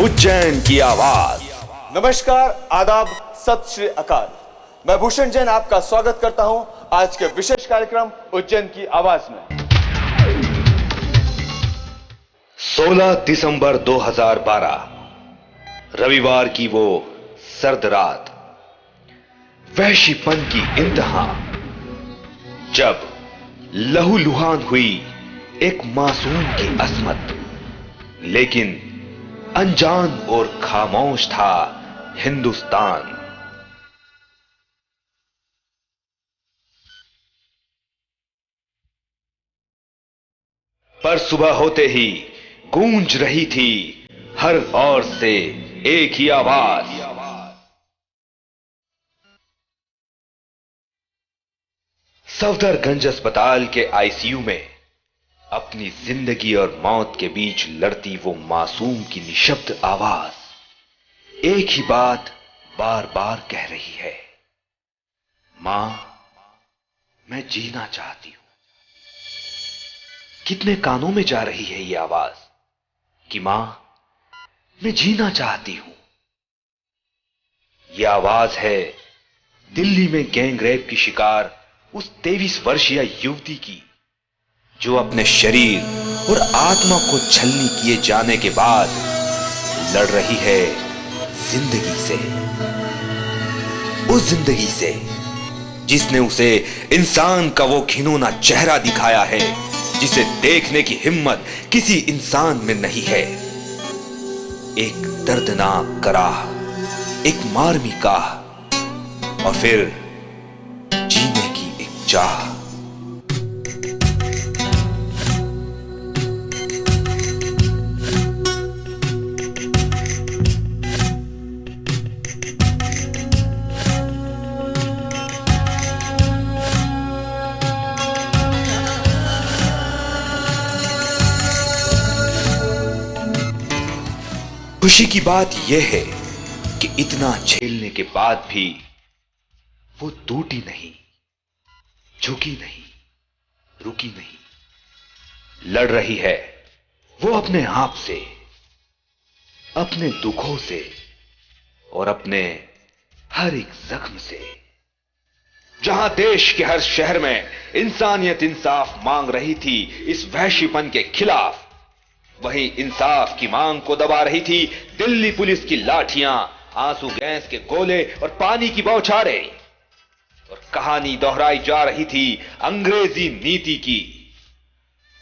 उज्जैन की आवाज। नमस्कार, आदाब, सत श्री अकाल। मैं भूषण जैन आपका स्वागत करता हूं आज के विशेष कार्यक्रम उज्जैन की आवाज में। 16 दिसंबर 2012 रविवार की वो सर्द रात, वहशीपन की इंतहा, जब लहूलुहान हुई एक मासूम की अस्मत। लेकिन अनजान और खामोश था हिंदुस्तान। पर सुबह होते ही गूंज रही थी हर ओर से एक ही आवाज। सफदरगंज अस्पताल के आईसीयू में अपनी जिंदगी और मौत के बीच लड़ती वो मासूम की निशब्द आवाज एक ही बात बार बार कह रही है, मां, मैं जीना चाहती हूं। कितने कानों में जा रही है ये आवाज कि मां, मैं जीना चाहती हूं। यह आवाज है दिल्ली में गैंगरेप की शिकार उस 23 वर्षीय युवती की, जो अपने शरीर और आत्मा को छलनी किए जाने के बाद लड़ रही है जिंदगी से। उस जिंदगी से जिसने उसे इंसान का वो घिनौना चेहरा दिखाया है जिसे देखने की हिम्मत किसी इंसान में नहीं है। एक दर्दनाक कराह, एक मार्मिका, और फिर जीने की एक चाह। खुशी की बात यह है कि इतना झेलने के बाद भी वो टूटी नहीं, झुकी नहीं, रुकी नहीं। लड़ रही है वो अपने आप से, अपने दुखों से और अपने हर एक जख्म से। जहां देश के हर शहर में इंसानियत इंसाफ मांग रही थी इस वहशीपन के खिलाफ, वहीं इंसाफ की मांग को दबा रही थी दिल्ली पुलिस की लाठियां, आंसू गैस के गोले और पानी की बौछारें। और कहानी दोहराई जा रही थी अंग्रेजी नीति की।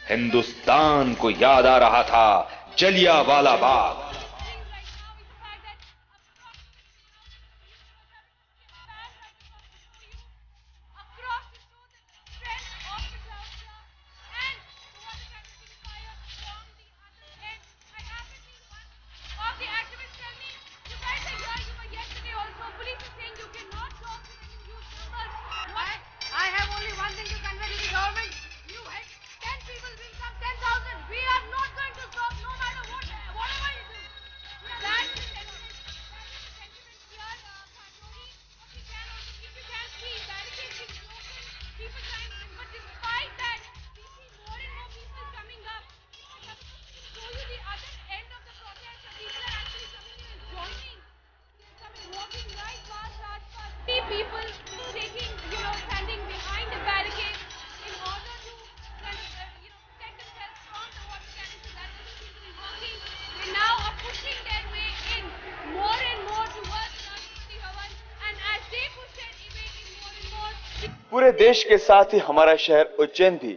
हिंदुस्तान को याद आ रहा था जलियांवाला बाग। पूरे देश के साथ ही हमारा शहर उज्जैन भी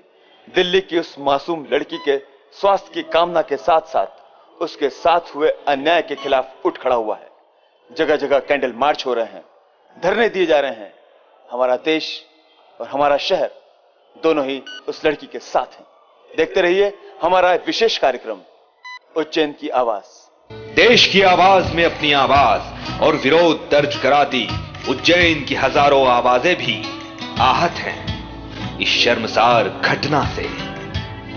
दिल्ली की उस मासूम लड़की के स्वास्थ्य की कामना के साथ साथ उसके साथ हुए अन्याय के खिलाफ उठ खड़ा हुआ है। जगह जगह कैंडल मार्च हो रहे हैं, धरने दिए जा रहे हैं। हमारा देश और हमारा शहर दोनों ही उस लड़की के साथ हैं। देखते रहिए हमारा विशेष कार्यक्रम उज्जैन की आवाज। देश की आवाज में अपनी आवाज और विरोध दर्ज कराती उज्जैन की हजारों आवाजें भी आहत हैं इस शर्मसार घटना से।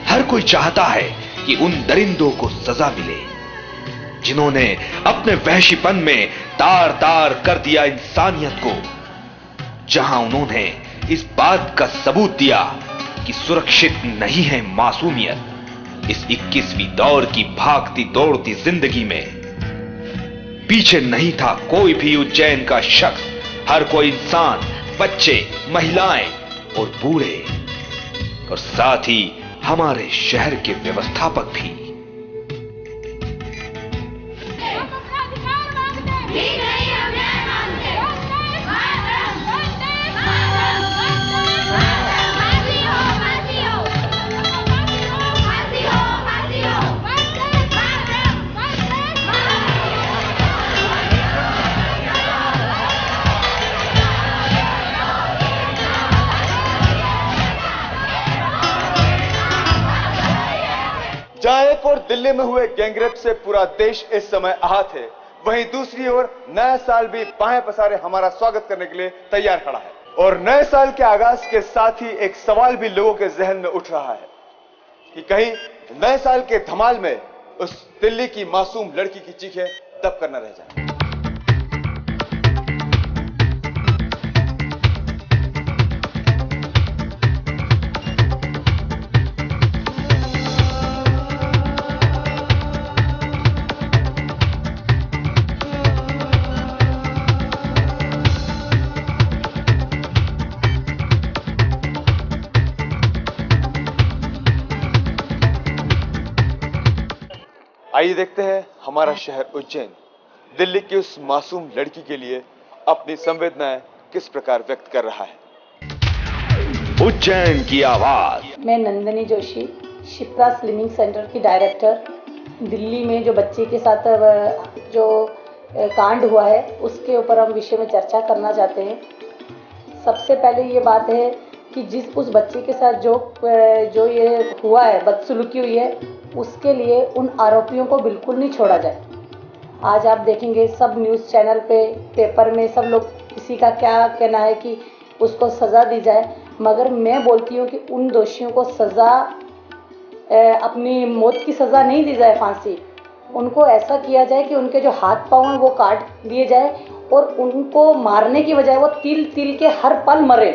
हर कोई चाहता है कि उन दरिंदों को सजा मिले जिन्होंने अपने वहशीपन में तार तार कर दिया इंसानियत को, जहां उन्होंने इस बात का सबूत दिया कि सुरक्षित नहीं है मासूमियत। इस 21वीं दौर की भागती दौड़ती जिंदगी में पीछे नहीं था कोई भी उज्जैन का शख्स। हर कोई इंसान, बच्चे, महिलाएं और बूढ़े, और साथ ही हमारे शहर के व्यवस्थापक भी। जहां एक और दिल्ली में हुए गैंगरेप से पूरा देश इस समय आहत है, वहीं दूसरी ओर नया साल भी बाहें पसारे हमारा स्वागत करने के लिए तैयार खड़ा है। और नए साल के आगाज के साथ ही एक सवाल भी लोगों के जहन में उठ रहा है कि कहीं नए साल के धमाल में उस दिल्ली की मासूम लड़की की चीखें दब कर न रह जाए। आइए देखते हैं हमारा शहर उज्जैन दिल्ली की उस मासूम लड़की के लिए अपनी संवेदनाएं किस प्रकार व्यक्त कर रहा है। उज्जैन की आवाज। मैं नंदिनी जोशी, शिप्रा स्लिमिंग सेंटर की डायरेक्टर। दिल्ली में जो बच्चे के साथ जो कांड हुआ है उसके ऊपर हम विषय में चर्चा करना चाहते हैं। सबसे पहले ये बात है कि उस बच्चे के साथ जो ये हुआ है, बदसलूकी हुई है, उसके लिए उन आरोपियों को बिल्कुल नहीं छोड़ा जाए। आज आप देखेंगे सब न्यूज़ चैनल पे, पेपर में सब लोग, किसी का क्या कहना है कि उसको सज़ा दी जाए, मगर मैं बोलती हूँ कि उन दोषियों को सज़ा, अपनी मौत की सज़ा नहीं दी जाए, फांसी। उनको ऐसा किया जाए कि उनके जो हाथ पाँव हैं वो काट दिए जाए और उनको मारने की बजाय वो तिल तिल के हर पल मरे।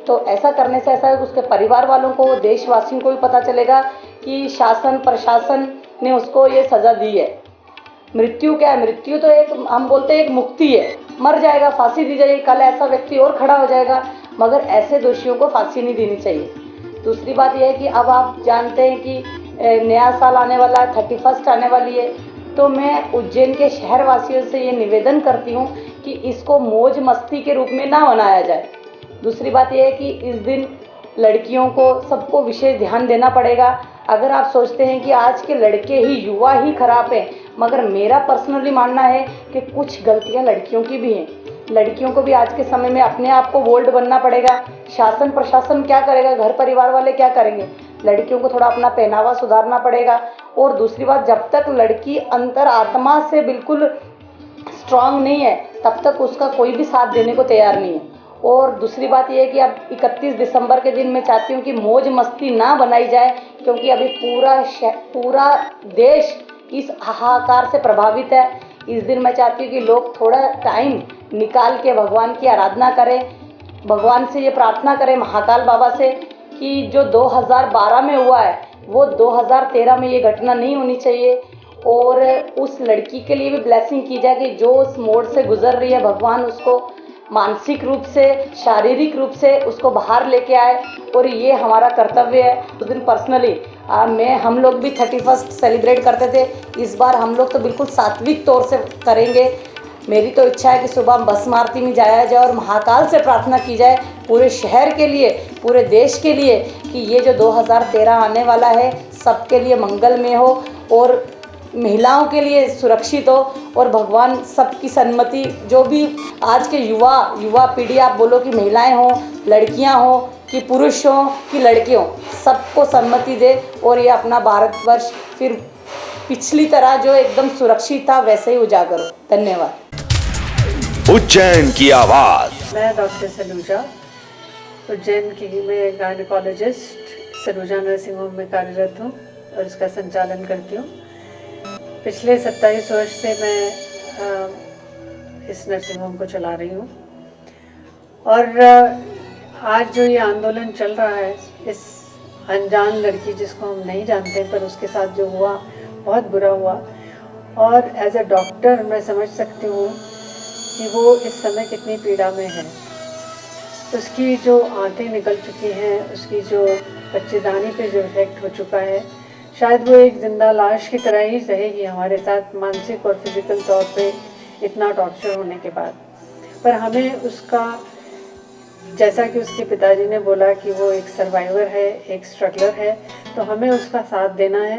तो ऐसा करने से ऐसा उसके परिवार वालों को, देशवासियों को भी पता चलेगा कि शासन प्रशासन ने उसको ये सज़ा दी है। मृत्यु क्या है? मृत्यु तो एक, हम बोलते हैं एक मुक्ति है, मर जाएगा, फांसी दी जाएगी, कल ऐसा व्यक्ति और खड़ा हो जाएगा, मगर ऐसे दोषियों को फांसी नहीं देनी चाहिए। दूसरी बात यह है कि अब आप जानते हैं कि नया साल आने वाला है, 31 आने वाली है, तो मैं उज्जैन के शहरवासियों से ये निवेदन करती हूँ कि इसको मौज मस्ती के रूप में ना मनाया जाए। दूसरी बात यह है कि इस दिन लड़कियों को, सबको विशेष ध्यान देना पड़ेगा। अगर आप सोचते हैं कि आज के लड़के ही, युवा ही खराब हैं, मगर मेरा पर्सनली मानना है कि कुछ गलतियां लड़कियों की भी हैं। लड़कियों को भी आज के समय में अपने आप को बोल्ड बनना पड़ेगा। शासन प्रशासन क्या करेगा, घर परिवार वाले क्या करेंगे? लड़कियों को थोड़ा अपना पहनावा सुधारना पड़ेगा। और दूसरी बात, जब तक लड़की अंतर आत्मा से बिल्कुल स्ट्रांग नहीं है, तब तक उसका कोई भी साथ देने को तैयार नहीं है। और दूसरी बात यह है कि अब 31 दिसंबर के दिन मैं चाहती हूँ कि मौज मस्ती ना बनाई जाए, क्योंकि अभी पूरा देश इस हाहाकार से प्रभावित है। इस दिन मैं चाहती हूँ कि लोग थोड़ा टाइम निकाल के भगवान की आराधना करें, भगवान से ये प्रार्थना करें, महाकाल बाबा से, कि जो 2012 में हुआ है वो 2013 में ये घटना नहीं होनी चाहिए। और उस लड़की के लिए भी ब्लेसिंग की जाए कि जो उस मोड़ से गुजर रही है, भगवान उसको मानसिक रूप से, शारीरिक रूप से उसको बाहर लेके आए। और ये हमारा कर्तव्य है। उस दिन पर्सनली हम लोग भी 31 सेलिब्रेट करते थे। इस बार हम लोग तो बिल्कुल सात्विक तौर से करेंगे। मेरी तो इच्छा है कि सुबह भस्म आरती में जाया जाए और महाकाल से प्रार्थना की जाए पूरे शहर के लिए, पूरे देश के लिए, कि ये जो 2013 आने वाला है सबके लिए मंगलमय हो और महिलाओं के लिए सुरक्षित हो। और भगवान सबकी सम्मति, जो भी आज के युवा पीढ़ी, आप बोलो कि महिलाएं हों, लड़कियां हों, कि पुरुष हों कि लड़के हों, सबको सम्मति दे और ये अपना भारतवर्ष फिर पिछली तरह जो एकदम सुरक्षित था वैसे ही उजागर हो। धन्यवाद। उज्जैन की आवाज। मैं डॉक्टर सलूजा, उज्जैन की मैं गायनेकोलॉजिस्ट सलूजा नर्सिंग होम में कार्यरत हूँ और इसका संचालन करती हूँ। पिछले 27 वर्ष से मैं इस नर्सिंग होम को चला रही हूँ। और आज जो ये आंदोलन चल रहा है, इस अनजान लड़की जिसको हम नहीं जानते पर उसके साथ जो हुआ बहुत बुरा हुआ, और एज अ डॉक्टर मैं समझ सकती हूँ कि वो इस समय कितनी पीड़ा में है। उसकी जो आंतें निकल चुकी हैं, उसकी जो बच्चेदानी पे जो इफेक्ट हो चुका है, शायद वो एक जिंदा लाश की तरह ही रहेगी हमारे साथ मानसिक और फिजिकल तौर पे इतना टॉर्चर होने के बाद। पर हमें उसका, जैसा कि उसके पिताजी ने बोला कि वो एक सर्वाइवर है, एक स्ट्रगलर है, तो हमें उसका साथ देना है,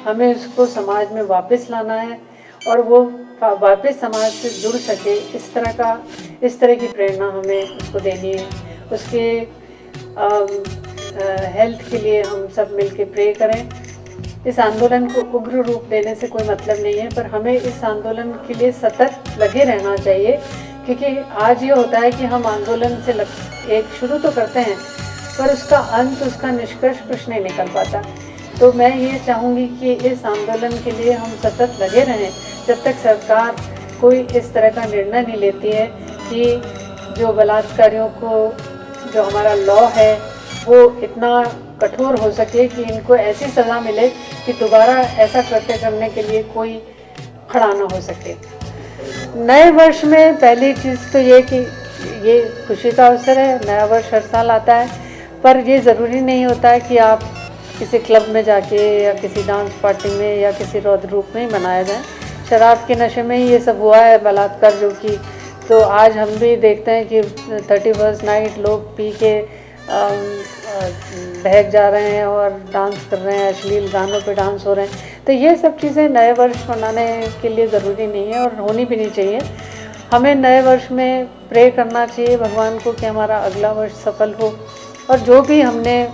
हमें उसको समाज में वापस लाना है और वो वापस समाज से जुड़ सके, इस तरह की प्रेरणा हमें उसको देनी है। उसके हेल्थ के लिए हम सब मिलके प्रे करें। इस आंदोलन को उग्र रूप देने से कोई मतलब नहीं है, पर हमें इस आंदोलन के लिए सतत लगे रहना चाहिए, क्योंकि आज ये होता है कि हम आंदोलन से एक शुरू तो करते हैं, पर उसका अंत, उसका निष्कर्ष कुछ नहीं निकल पाता। तो मैं ये चाहूँगी कि इस आंदोलन के लिए हम सतत लगे रहें जब तक सरकार कोई इस तरह का निर्णय नहीं लेती है कि जो बलात्कारियों को, जो हमारा लॉ है वो इतना कठोर हो सके कि इनको ऐसी सज़ा मिले कि दोबारा ऐसा कृत्य करने के लिए कोई खड़ा ना हो सके। नए वर्ष में पहली चीज़ तो ये कि ये खुशी का अवसर है, नया वर्ष हर साल आता है, पर ये ज़रूरी नहीं होता है कि आप किसी क्लब में जाके या किसी डांस पार्टी में या किसी रौद्र रूप में ही मनाया जाए। शराब के नशे में ही ये सब हुआ है बलात्कार जो कि, तो आज हम भी देखते हैं कि 31st नाइट लोग पी के बहक जा रहे हैं और डांस कर रहे हैं, अश्लील गानों पे डांस हो रहे हैं। तो ये सब चीज़ें नए वर्ष मनाने के लिए ज़रूरी नहीं है और होनी भी नहीं चाहिए। हमें नए वर्ष में प्रे करना चाहिए भगवान को कि हमारा अगला वर्ष सफल हो, और जो भी हमने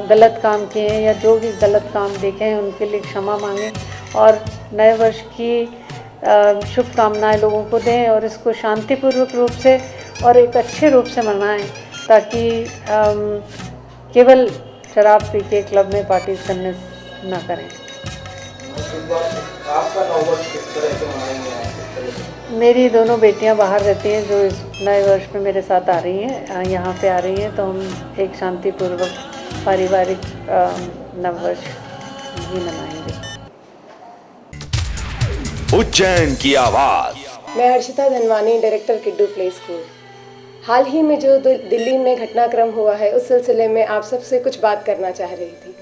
गलत काम किए हैं या जो भी गलत काम देखे हैं उनके लिए क्षमा मांगें और नए वर्ष की शुभकामनाएं लोगों को दें और इसको शांतिपूर्वक रूप से और एक अच्छे रूप से मनाएं, ताकि केवल शराब पी के क्लब में पार्टीज करने ना करें। आपका नव वर्ष किस तरह से मनाएंगे? मेरी दोनों बेटियां बाहर रहती हैं जो इस नए वर्ष में मेरे साथ आ रही हैं, यहाँ पे आ रही हैं, तो हम एक शांतिपूर्वक पारिवारिक नववर्ष ही मनाएंगे। उज्जैन की आवाज। मैं Harshita Dhanwani, director Kiddu play school. हाल ही में जो दिल्ली में घटनाक्रम हुआ है उस सिलसिले में आप सबसे कुछ बात करना चाह रही थी।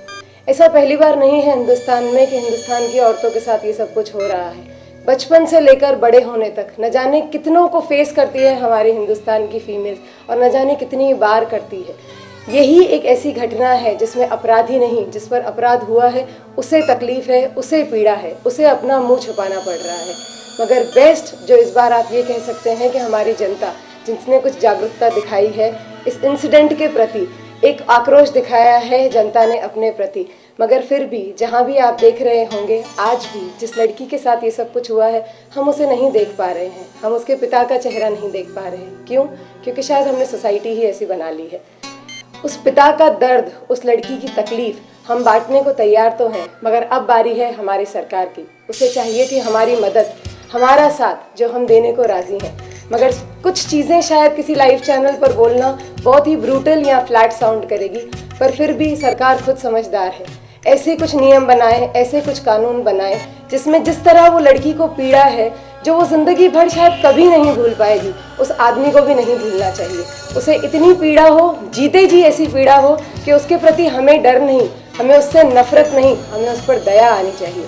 ऐसा पहली बार नहीं है हिंदुस्तान में कि हिंदुस्तान की औरतों के साथ ये सब कुछ हो रहा है। बचपन से लेकर बड़े होने तक न जाने कितनों को फेस करती है हमारी हिंदुस्तान की फीमेल्स, और न जाने कितनी बार करती है। यही एक ऐसी घटना है जिसमें अपराधी नहीं, जिस पर अपराध हुआ है उसे तकलीफ है, उसे पीड़ा है, उसे अपना मुंह छुपाना पड़ रहा है। मगर बेस्ट जो इस बार आप ये कह सकते हैं कि हमारी जनता जिसने कुछ जागरूकता दिखाई है इस इंसिडेंट के प्रति, एक आक्रोश दिखाया है जनता ने अपने प्रति। मगर फिर भी जहाँ भी आप देख रहे होंगे, आज भी जिस लड़की के साथ ये सब कुछ हुआ है हम उसे नहीं देख पा रहे हैं, हम उसके पिता का चेहरा नहीं देख पा रहे हैं। क्यों? क्योंकि शायद हमने सोसाइटी ही ऐसी बना ली है। उस पिता का दर्द, उस लड़की की तकलीफ हम बांटने को तैयार तो हैं, मगर अब बारी है हमारी सरकार की। उसे चाहिए कि हमारी मदद, हमारा साथ जो हम देने को राजी हैं। मगर कुछ चीज़ें शायद किसी लाइव चैनल पर बोलना बहुत ही ब्रूटल या फ्लैट साउंड करेगी, पर फिर भी सरकार खुद समझदार है। ऐसे कुछ नियम बनाए, ऐसे कुछ कानून बनाए जिसमें जिस तरह वो लड़की को पीड़ा है, जो वो जिंदगी भर शायद कभी नहीं भूल पाएगी, उस आदमी को भी नहीं भूलना चाहिए। उसे इतनी पीड़ा हो, जीते जी ऐसी पीड़ा हो कि उसके प्रति हमें डर नहीं, हमें उससे नफरत नहीं, हमें उस पर दया आनी चाहिए।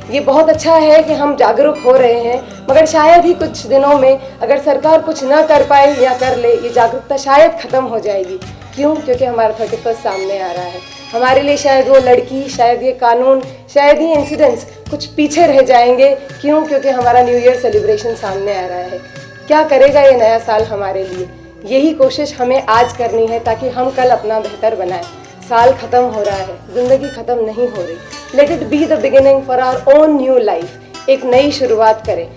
ये बहुत अच्छा है कि हम जागरूक हो रहे हैं, मगर शायद ही कुछ दिनों में अगर सरकार कुछ ना कर पाए या कर ले, ये जागरूकता शायद ख़त्म हो जाएगी। क्यों? क्योंकि हमारा 31 सामने आ रहा है। हमारे लिए शायद वो लड़की, शायद ये कानून, शायद ये इंसिडेंट्स कुछ पीछे रह जाएंगे। क्यों? क्योंकि हमारा न्यू ईयर सेलिब्रेशन सामने आ रहा है। क्या करेगा ये नया साल हमारे लिए? यही कोशिश हमें आज करनी है ताकि हम कल अपना बेहतर बनाएं। साल खत्म हो रहा है, जिंदगी खत्म नहीं हो रही। Let it be the beginning for our own new life. एक नई शुरुआत करें।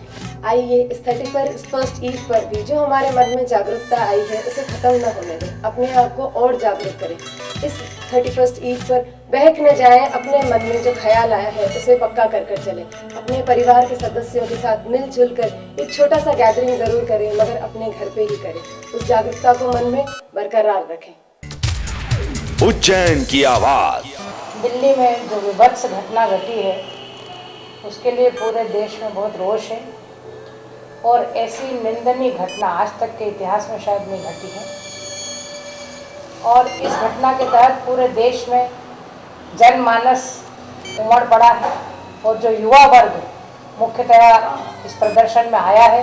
आइए इस 31st ईव पर भी जो हमारे मन में जागरूकता आई है उसे खत्म न होने दें, अपने आप को और जागरूक करें। इस 31st ईव पर बहक न जाएं, अपने मन में जो ख्याल आया है उसे पक्का कर कर चलें। अपने परिवार के सदस्यों के साथ मिलजुल कर एक छोटा सा गैदरिंग जरूर करें, मगर अपने घर पे ही करें। उस जागरूकता को मन में बरकरार रखें। उज्जैन की आवाज। दिल्ली में जो विभत्स घटना घटी है उसके लिए पूरे देश में बहुत रोष है और ऐसी निंदनीय घटना आज तक के इतिहास में शायद नहीं घटी है। और इस घटना के तहत पूरे देश में जनमानस उमड़ पड़ा है और जो युवा वर्ग मुख्यतया इस प्रदर्शन में आया है,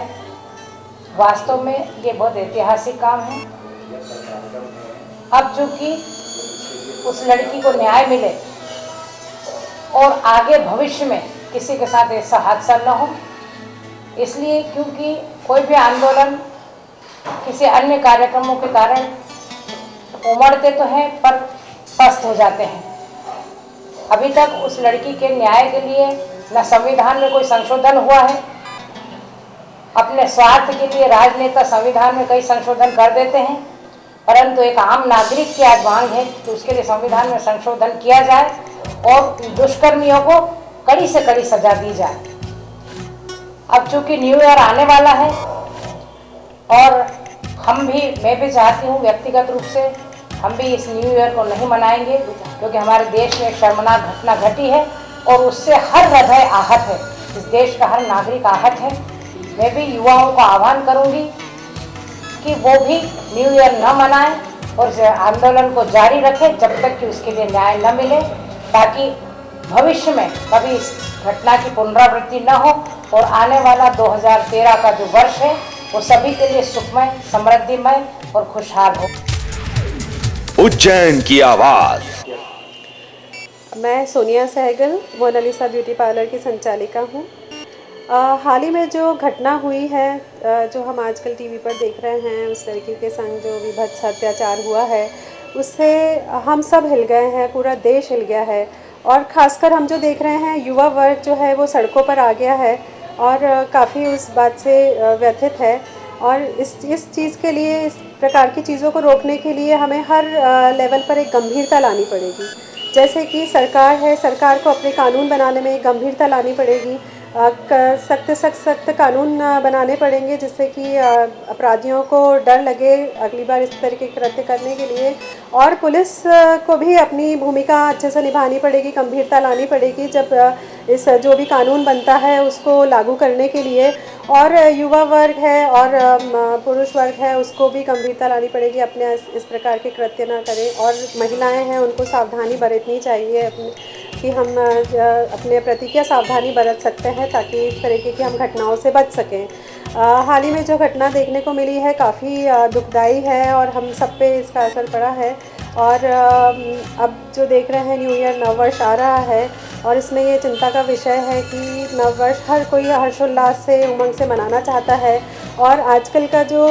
वास्तव में ये बहुत ऐतिहासिक काम है। अब चूंकि उस लड़की को न्याय मिले और आगे भविष्य में किसी के साथ ऐसा हादसा न हो, इसलिए क्योंकि कोई भी आंदोलन किसी अन्य कार्यक्रमों के कारण उमड़ते तो हैं पर पस्त हो जाते हैं। अभी तक उस लड़की के न्याय के लिए न संविधान में कोई संशोधन हुआ है। अपने स्वार्थ के लिए राजनेता संविधान में कई संशोधन कर देते हैं, परंतु एक आम नागरिक की आज मांग है कि उसके लिए संविधान में संशोधन किया जाए और दुष्कर्मियों को कड़ी से कड़ी सजा दी जाए। अब चूंकि न्यू ईयर आने वाला है और मैं भी चाहती हूँ व्यक्तिगत रूप से हम भी इस न्यू ईयर को नहीं मनाएंगे, क्योंकि हमारे देश में एक शर्मनाक घटना घटी है और उससे हर हृदय आहत है, इस देश का हर नागरिक आहत है। मैं भी युवाओं को आह्वान करूंगी कि वो भी न्यू ईयर न मनाएं और आंदोलन को जारी रखें जब तक कि उसके लिए न्याय न मिले, ताकि भविष्य में कभी इस घटना की पुनरावृत्ति न हो और आने वाला 2013 का जो वर्ष है वो सभी के लिए सुखमय, समृद्धिमय और खुशहाल हो। उज्जैन की आवाज। मैं Sonia Sehgal Monalisa beauty parlour की संचालिका हूँ। हाल ही में जो घटना हुई है, जो हम आजकल टीवी पर देख रहे हैं, उस लड़की के संग जो विभत्स अत्याचार हुआ है, उससे हम सब हिल गए हैं, पूरा देश हिल गया है। और ख़ासकर हम जो देख रहे हैं, युवा वर्ग जो है वो सड़कों पर आ गया है और काफ़ी उस बात से व्यथित है। और इस चीज़ के लिए, इस प्रकार की चीज़ों को रोकने के लिए हमें हर लेवल पर एक गंभीरता लानी पड़ेगी। जैसे कि सरकार है, सरकार को अपने कानून बनाने में एक गंभीरता लानी पड़ेगी। सख्त कानून बनाने पड़ेंगे जिससे कि अपराधियों को डर लगे अगली बार इस तरह के कृत्य करने के लिए। और पुलिस को भी अपनी भूमिका अच्छे से निभानी पड़ेगी, गंभीरता लानी पड़ेगी जब इस जो भी कानून बनता है उसको लागू करने के लिए। और युवा वर्ग है और पुरुष वर्ग है, उसको भी गंभीरता लानी पड़ेगी, अपने इस प्रकार के कृत्य ना करें। और महिलाएं हैं, उनको सावधानी बरतनी चाहिए कि हम अपने प्रति क्या सावधानी बरत सकते हैं ताकि इस तरीके की हम घटनाओं से बच सकें। हाल ही में जो घटना देखने को मिली है काफ़ी दुखदाई है और हम सब पे इसका असर पड़ा है। और अब जो देख रहे हैं, न्यू ईयर नववर्ष आ रहा है और इसमें ये चिंता का विषय है कि नववर्ष हर कोई हर्षोल्लास से, उमंग से मनाना चाहता है। और आजकल का जो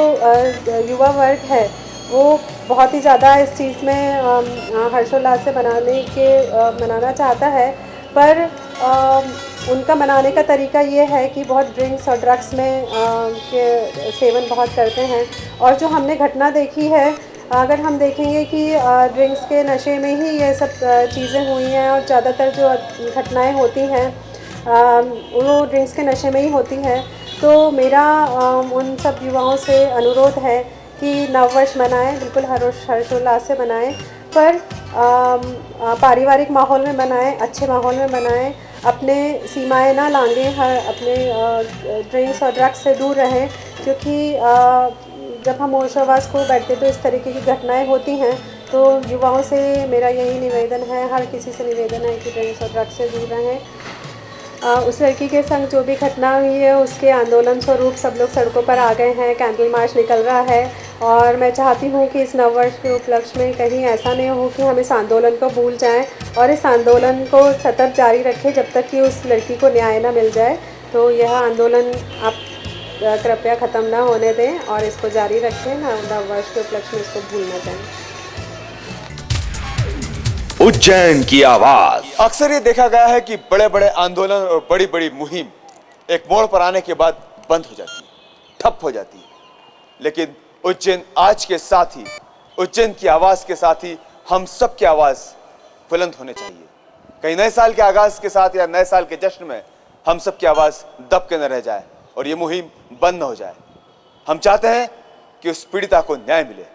युवा वर्ग है वो बहुत ही ज़्यादा इस चीज़ में हर्षोल्लास से मनाना चाहता है, पर उनका मनाने का तरीका ये है कि बहुत ड्रिंक्स और ड्रग्स में के सेवन बहुत करते हैं। और जो हमने घटना देखी है, अगर हम देखेंगे कि ड्रिंक्स के नशे में ही ये सब चीज़ें हुई हैं और ज़्यादातर जो घटनाएं होती हैं वो ड्रिंक्स के नशे में ही होती हैं। तो मेरा उन सब युवाओं से अनुरोध है कि नववर्ष मनाएं, बिल्कुल हर्षोल्लास से मनाएं, पर पारिवारिक माहौल में मनाएं, अच्छे माहौल में मनाएं, अपने सीमाएं ना लांघें, अपने ड्रिंक्स और ड्रग्स से दूर रहें। क्योंकि जब हम होशोहवास को बैठते तो इस तरीके की घटनाएं होती हैं। तो युवाओं से मेरा यही निवेदन है, हर किसी से निवेदन है कि ड्रिंक्स और ड्रग्स से दूर रहें। उस लड़की के संग जो भी घटना हुई है उसके आंदोलन स्वरूप सब लोग सड़कों पर आ गए हैं, कैंडल मार्च निकल रहा है। और मैं चाहती हूँ कि इस नववर्ष के उपलक्ष्य में कहीं ऐसा नहीं हो कि हम इस आंदोलन को भूल जाएं और इस आंदोलन को सतत जारी रखें जब तक कि उस लड़की को न्याय न मिल जाए। तो यह आंदोलन आप कृपया ख़त्म ना होने दें और इसको जारी रखें, नववर्ष के उपलक्ष्य में इसको भूल ना जाएं। उज्जैन की आवाज। अक्सर ये देखा गया है कि बड़े बड़े आंदोलन और बड़ी बड़ी मुहिम एक मोड़ पर आने के बाद बंद हो जाती है, ठप हो जाती है। लेकिन उज्जैन आज के साथ ही, उज्जैन की आवाज के साथ ही हम सब की आवाज बुलंद होने चाहिए। कहीं नए साल के आगाज के साथ या नए साल के जश्न में हम सब की आवाज दब के न रह जाए और ये मुहिम बंद न हो जाए। हम चाहते हैं कि उस पीड़िता को न्याय मिले,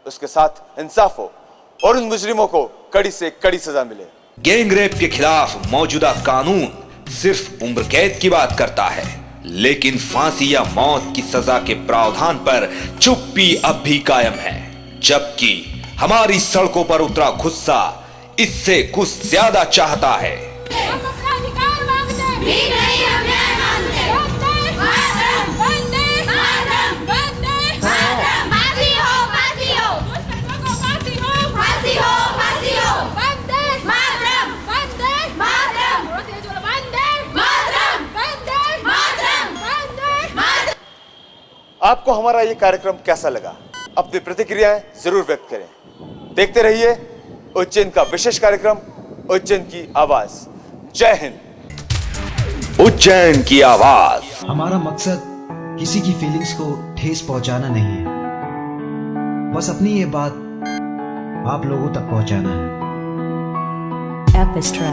उसके साथ इंसाफ हो और उन मुजरिमों को कड़ी से कड़ी सजा मिले। गैंग रेप के खिलाफ मौजूदा कानून सिर्फ उम्र कैद की बात करता है, लेकिन फांसी या मौत की सजा के प्रावधान पर चुप्पी अब भी कायम है। जबकि हमारी सड़कों पर उतरा गुस्सा इससे कुछ ज्यादा चाहता है। आपको हमारा ये कार्यक्रम कैसा लगा? अपनी प्रतिक्रियाएं जरूर व्यक्त करें। देखते रहिए उज्जैन का विशेष कार्यक्रम उज्जैन की आवाज। जय हिंद। उज्जैन की आवाज। हमारा मकसद किसी की फीलिंग्स को ठेस पहुंचाना नहीं है, बस अपनी ये बात आप लोगों तक पहुंचाना है। Epistra.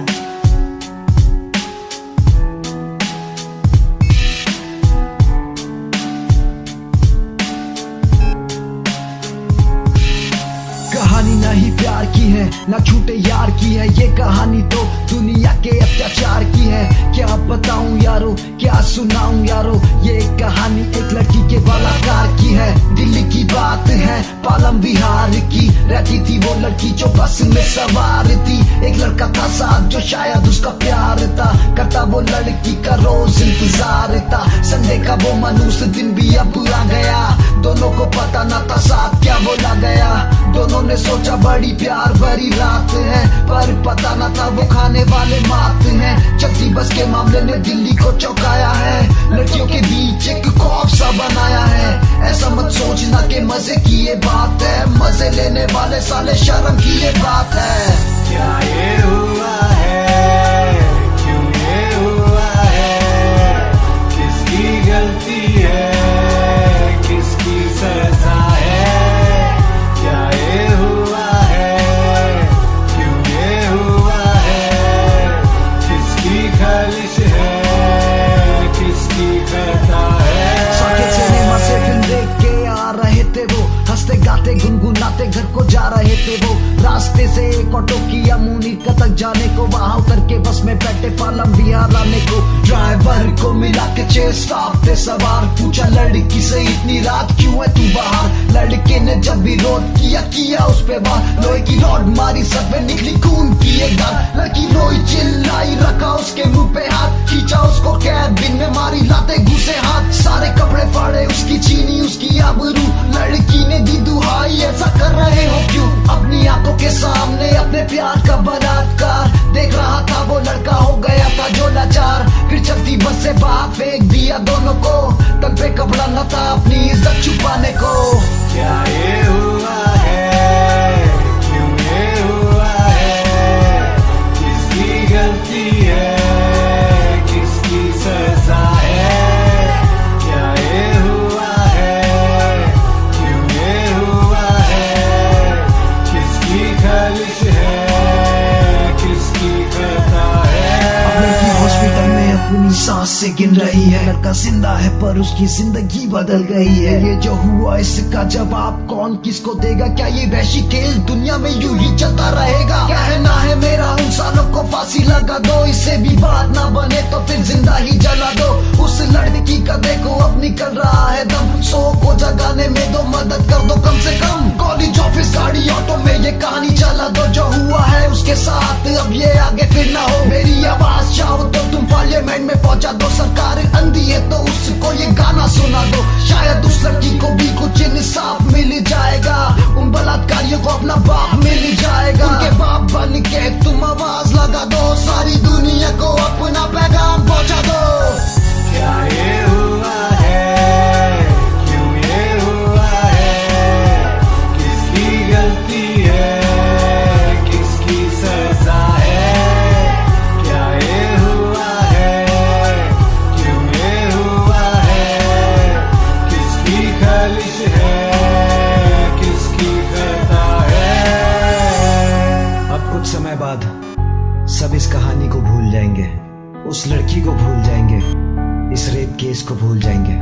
कहानी ना ही प्यार की है ना छूटे यार की है, ये कहानी तो दुनिया के अत्याचार की है। क्या बताऊं यारो, क्या सुनाऊं यारो, ये कहानी एक लड़की के बलात्कार की है। दिल्ली की बात है, पालम बिहार की, रहती थी वो लड़की जो बस में सवार थी। एक लड़का था साथ जो शायद उसका प्यार था, करता वो लड़की का रोज इंतजार था। संडे का वो मानूस दिन भी अब आ गया, दोनों को पता न था साथ क्या बोला गया। दोनों ने सोचा बड़ी प्यार भरी रात है, पर पता न था वो खाने वाले मात हैं। चलती बस के मामले ने दिल्ली को चौंकाया है, लड़कियों के बीच एक खौफ सा बनाया है। ऐसा मत सोचना कि मजे की ये बात है, मजे लेने वाले साले शर्म की ये बात है। क्या ये हुआ है, क्यों ये हुआ है, किसकी गलती है, किसकी सजा है। क्या ये हुआ है, क्यों ये हुआ है, किसकी खालिश है, किसकी खता है। साकेत सिनेमा से फिल्म देख के आ रहे थे वो, हंसते गाते गुनगुनाते घर को जा रहे थे वो। रास्ते से एक ऑटो किया मुनीर तक जाने को, वहां उतर के बस में बैठे पालम बिहार आने को। ड्राइवर को मिला के 6 स्टाफ थे सवार, पूछा लड़की से इतनी रात क्यों है तू बाहर। लड़के ने जब विरोध किया उस पे वार, लोहे की रॉड मारी सब पे निकली खून की एक धार। लड़की रोई चिल्लाई, रखा उसके मुंह पे हाथ, खींचा उसको कैबिन में, मारी लाते घुसे हाथ। सारे कपड़े फाड़े उसकी, छीनी उसकी आबरू। लड़की ने दी दुहाई, ऐसा कर रहे हो क्यों। अपनी आंखों के सामने अपने प्यार का बलात्कार देख रहा था वो लड़का, हो गया था जो लाचार। फिर चलती बस से बाहर फेंक दिया दोनों को, तन पे कपड़ा न था अपनी इज्जत छुपाने को। क्या ये हुआ है, क्यों ये हुआ है, किसकी गलती है, किसकी सजा है। क्या ये हुआ है, क्यों ये हुआ है, किसकी खालिश है, किसकी खता है। अब लड़की हॉस्पिटल में अपनी सांस से गिन रही है, लड़का जिंदा है पर उसकी जिंदगी बदल गई है। ये जो हुआ इसका जवाब कौन किसको देगा, क्या ये वैसी खेल दुनिया में यूं ही चलता रहेगा। कहना है मेरा उन सालों को फांसी लगा दो, इससे भी बात ना बने तो फिर जिंदा ही जला दो। उस लड़की का देखो अब निकल रहा है दम, 100 को जगाने में दो मदद कर दो कम से कम। कॉलेज ऑफिस गाड़ी ऑटो में ये कहानी चला दो, जो हुआ है उसके साथ अब ये आगे फिर ना हो। मेरी आवाज चाहो तो तुम पार्लियामेंट में पहुंचा दो, सरकार अंधी है तो उसको ये गाना सुना दो। शायद उस लड़की को भी कुछ इंसाफ मिल जाएगा, उन बलात्कारियों को अपना बाप मिल जाएगा। उनके बाप बन के तुम आवाज लगा दो, सारी दुनिया को अपना पैगाम पहुंचा दो। क्या ये हुआ है, क्यों ये हुआ है, किसकी गलती है, किसकी सजा है। क्या ये हुआ है, क्यों ये हुआ है, किसकी खालिश है, किसकी खता है। अब कुछ समय बाद सब इस कहानी को भूल जाएंगे, उस लड़की को भूल जाएंगे, इस रेप केस को भूल जाएंगे।